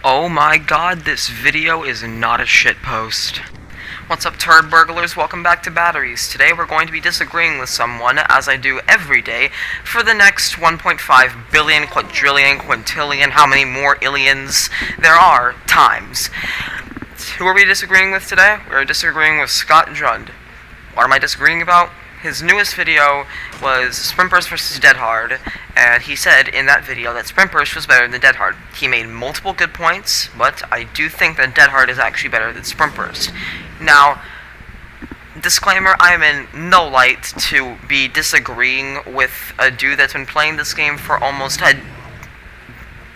Oh my god, this video is not a shitpost. What's up, turd burglars? Welcome back to Batteries. Today we're going to be disagreeing with someone, as I do every day, for the next 1.5 billion, quadrillion, quintillion, how many more illions there are, times. Who are we disagreeing with today? We're disagreeing with ScottJund. What am I disagreeing about? His newest video was Sprint Burst vs. Dead Hard, and he said in that video that Sprint Burst was better than Dead Hard. He made multiple good points, but I do think that Dead Hard is actually better than Sprint Burst. Now, disclaimer, I am in no light to be disagreeing with a dude that's been playing this game for almost a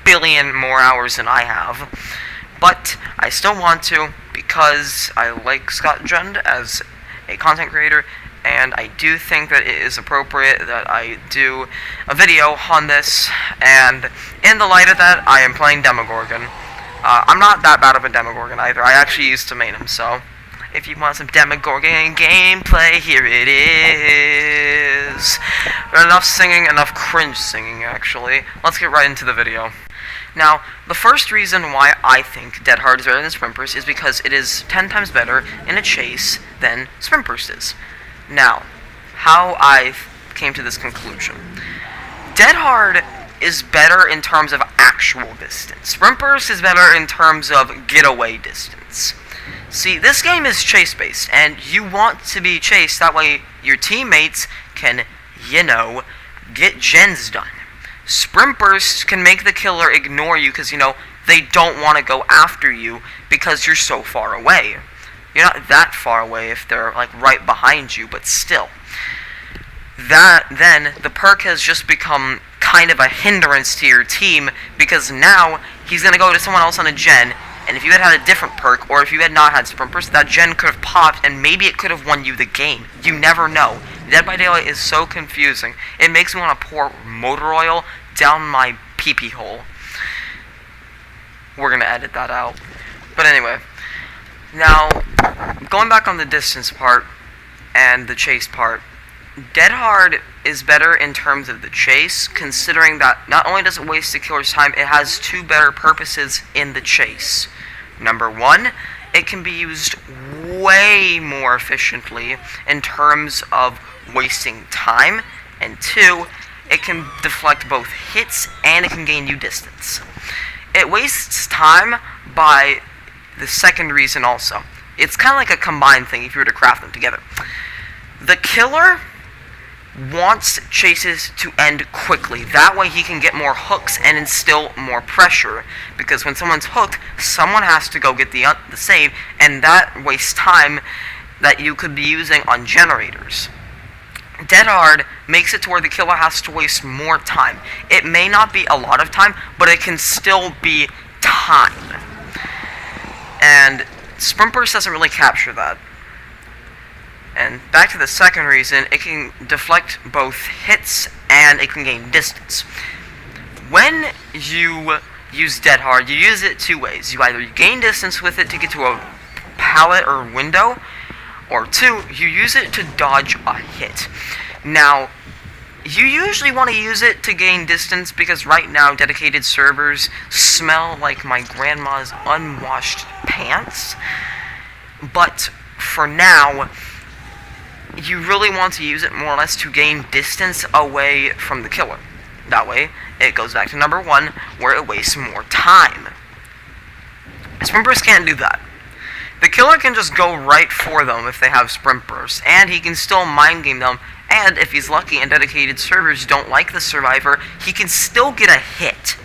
billion more hours than I have. But I still want to, because I like ScottJund as a content creator, and I do think that it is appropriate that I do a video on this, and in the light of that, I am playing Demogorgon. I'm not that bad of a Demogorgon either. I actually used to main him, so if you want some Demogorgon gameplay, here it is. Enough singing, enough cringe singing, actually. Let's get right into the video. Now, the first reason why I think Dead Hard is better than Sprint Burst is because it is 10 times better in a chase than Sprint Burst is. Now, how I came to this conclusion. Dead Hard is better in terms of actual distance. Sprint Burst is better in terms of getaway distance. See, this game is chase-based, and you want to be chased, that way your teammates can, get gens done. Sprint Burst can make the killer ignore you because, they don't want to go after you because you're so far away. You're not that far away if they're, right behind you, but still. Then, the perk has just become kind of a hindrance to your team, because now he's going to go to someone else on a gen, and if you had had a different perk, or if you had not had Sprint Burst, that gen could have popped, and maybe it could have won you the game. You never know. Dead by Daylight is so confusing. It makes me want to pour motor oil down my pee-pee hole. We're going to edit that out. But anyway. Now, going back on the distance part and the chase part, Dead Hard is better in terms of the chase, considering that not only does it waste the killer's time, it has two better purposes in the chase. Number one, it can be used way more efficiently in terms of wasting time, and two, it can deflect both hits and it can gain you distance. It wastes time by the second reason also. It's kind of like a combined thing if you were to craft them together. The killer wants chases to end quickly. That way he can get more hooks and instill more pressure. Because when someone's hooked, someone has to go get the save, and that wastes time that you could be using on generators. Dead Hard makes it to where the killer has to waste more time. It may not be a lot of time, but it can still be time. And Sprint Burst doesn't really capture that. And back to the second reason, it can deflect both hits and it can gain distance. When you use Dead Hard, you use it two ways. You either gain distance with it to get to a pallet or window, or two, you use it to dodge a hit. Now, you usually want to use it to gain distance because right now dedicated servers smell like my grandma's unwashed pants. But for now, you really want to use it more or less to gain distance away from the killer. That way, it goes back to number one, where it wastes more time. Sprint Burst can't do that. The killer can just go right for them if they have Sprint Burst, and he can still mind game them. And if he's lucky and dedicated servers don't like the survivor, he can still get a hit.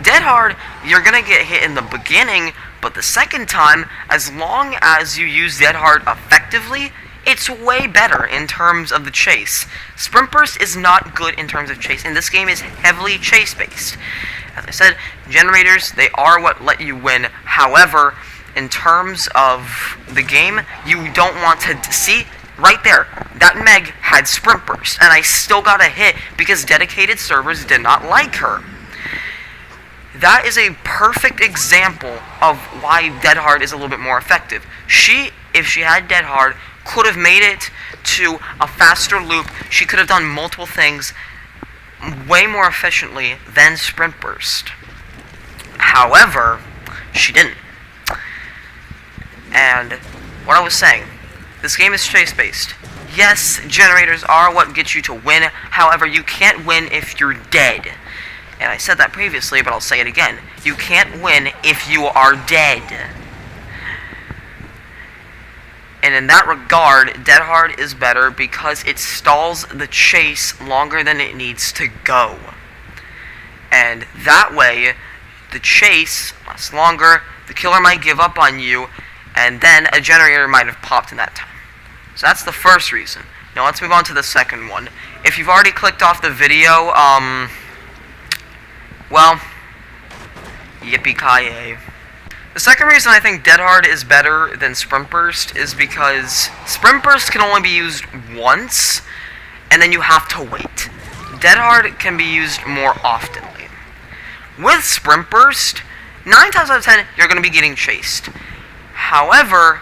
Dead Hard, you're going to get hit in the beginning, but the second time, as long as you use Dead Hard effectively, it's way better in terms of the chase. Sprint Burst is not good in terms of chase, and this game is heavily chase-based. As I said, generators, they are what let you win. However, in terms of the game, you don't want to see. Right there, that Meg had Sprint Burst, and I still got a hit because dedicated servers did not like her. That is a perfect example of why Dead Hard is a little bit more effective. If she had Dead Hard, could have made it to a faster loop. She could have done multiple things way more efficiently than Sprint Burst. However, she didn't. And what I was saying, this game is chase-based. Yes, generators are what gets you to win. However, you can't win if you're dead. And I said that previously, but I'll say it again. You can't win if you are dead. And in that regard, Dead Hard is better because it stalls the chase longer than it needs to go. And that way, the chase lasts longer, the killer might give up on you, and then a generator might have popped in that time. So that's the first reason. Now let's move on to the second one. If you've already clicked off the video, well, yippee-ki-yay. The second reason I think Dead Hard is better than Sprint Burst is because Sprint Burst can only be used once, and then you have to wait. Dead Hard can be used more often. With Sprint Burst, 9 times out of 10, you're going to be getting chased. However,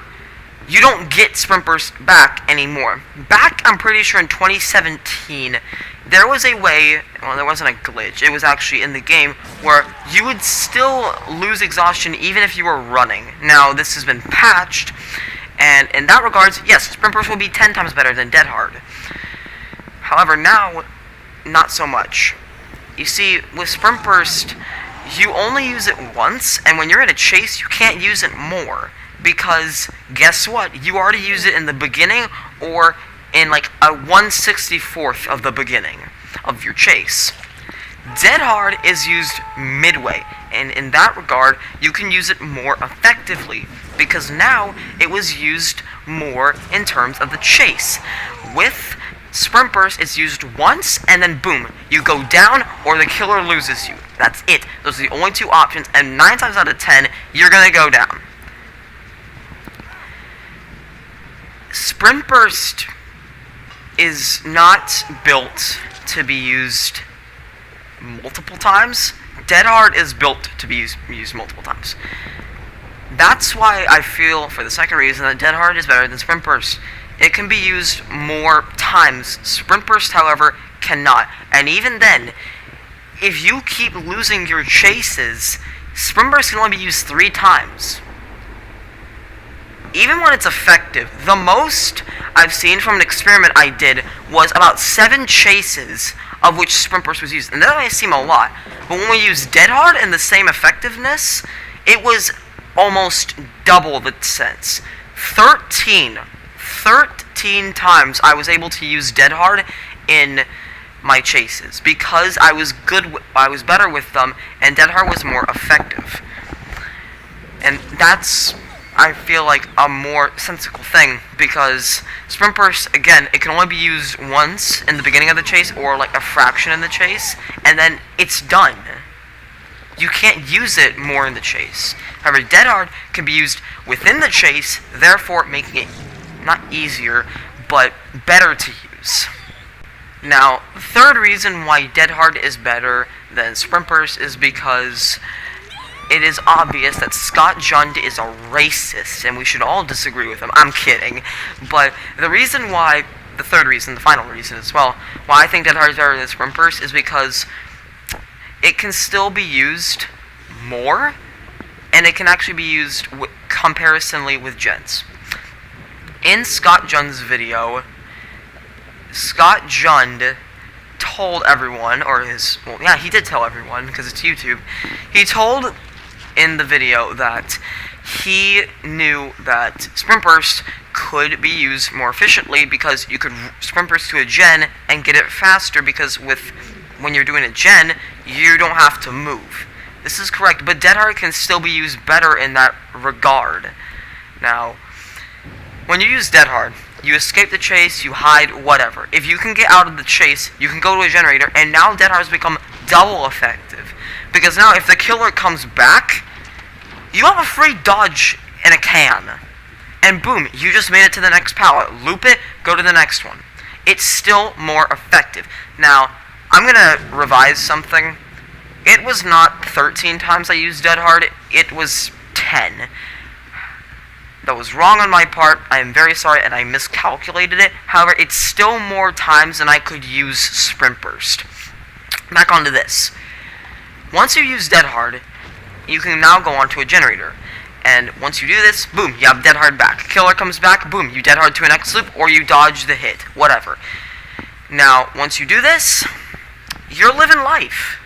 you don't get Sprint Burst back anymore. Back, I'm pretty sure in 2017, there was a way, well, there wasn't a glitch, it was actually in the game, where you would still lose exhaustion even if you were running. Now, this has been patched, and in that regards, yes, Sprint Burst will be 10 times better than Dead Hard. However, now, not so much. You see, with Sprint Burst, you only use it once, and when you're in a chase, you can't use it more. Because, guess what? You already use it in the beginning, or in like a 1/64th of the beginning of your chase. Dead Hard is used midway, and in that regard, you can use it more effectively, because now it was used more in terms of the chase. With Sprint Burst, it's used once, and then boom, you go down, or the killer loses you. That's it. Those are the only two options, and 9 times out of 10, you're gonna go down. Sprint Burst is not built to be used multiple times. Dead Hard is built to be used multiple times. That's why I feel, for the second reason, that Dead Hard is better than Sprint Burst. It can be used more times. Sprint Burst, however, cannot. And even then, if you keep losing your chases, Sprint Burst can only be used 3 times. Even when it's effective, the most I've seen from an experiment I did was about 7 chases of which Sprint Burst was used. And that may seem a lot, but when we used Dead Hard and the same effectiveness, it was almost double the sense. 13 times I was able to use Dead Hard in my chases because I was better with them, and Dead Hard was more effective. And that's, I feel like, a more sensible thing, because Sprint Burst, again, it can only be used once in the beginning of the chase, or like a fraction in the chase, and then it's done. You can't use it more in the chase. However, Dead Hard can be used within the chase, therefore making it not easier, but better to use. Now, the third reason why Dead Hard is better than Sprint Burst is because it is obvious that ScottJund is a racist, and we should all disagree with him. I'm kidding. But the reason why, the third reason, the final reason as well, why I think Dead Hard is better than Sprint Burst is because it can still be used more, and it can actually be used comparisonly with gens. In ScottJund's video, ScottJund told everyone, he did tell everyone, because it's YouTube, he told in the video that he knew that Sprint Burst could be used more efficiently because you could Sprint Burst to a gen and get it faster, because when you're doing a gen, you don't have to move. This is correct, but Dead Hard can still be used better in that regard. Now, when you use Dead Hard, you escape the chase, you hide, whatever. If you can get out of the chase, you can go to a generator, and now Dead Hard has become double effective. Because now, if the killer comes back, you have a free dodge in a can. And boom, you just made it to the next pallet. Loop it, go to the next one. It's still more effective. Now, I'm going to revise something. It was not 13 times I used Dead Hard, it was 10. That was wrong on my part. I am very sorry, and I miscalculated it. However, it's still more times than I could use Sprint Burst. Back onto this. Once you use Dead Hard, you can now go onto a generator. And once you do this, boom, you have Dead Hard back. Killer comes back, boom, you Dead Hard to an X loop, or you dodge the hit, whatever. Now, once you do this, you're living life.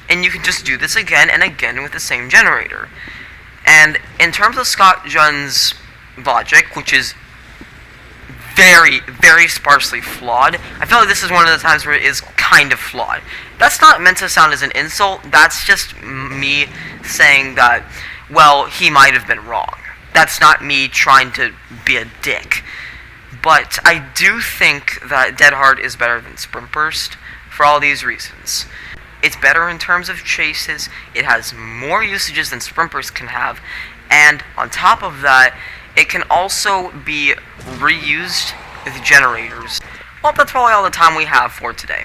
And you can just do this again and again with the same generator. And in terms of ScottJund's logic, which is very, very sparsely flawed, I feel like this is one of the times where it is kind of flawed. That's not meant to sound as an insult, that's just me saying that, well, he might have been wrong. That's not me trying to be a dick. But I do think that Dead Hard is better than Sprint Burst for all these reasons. It's better in terms of chases, it has more usages than Sprint Burst can have, and on top of that, it can also be reused with generators. Well, that's probably all the time we have for today.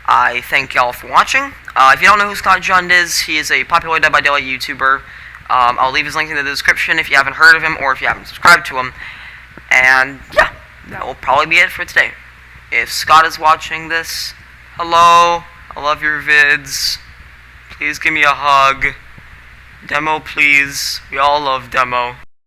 I thank y'all for watching. If you don't know who ScottJund is, he is a popular Dead by Daylight YouTuber. I'll leave his link in the description if you haven't heard of him or if you haven't subscribed to him. And yeah, that will probably be it for today. If Scott is watching this, hello, I love your vids. Please give me a hug. Demo, please. We all love Demo.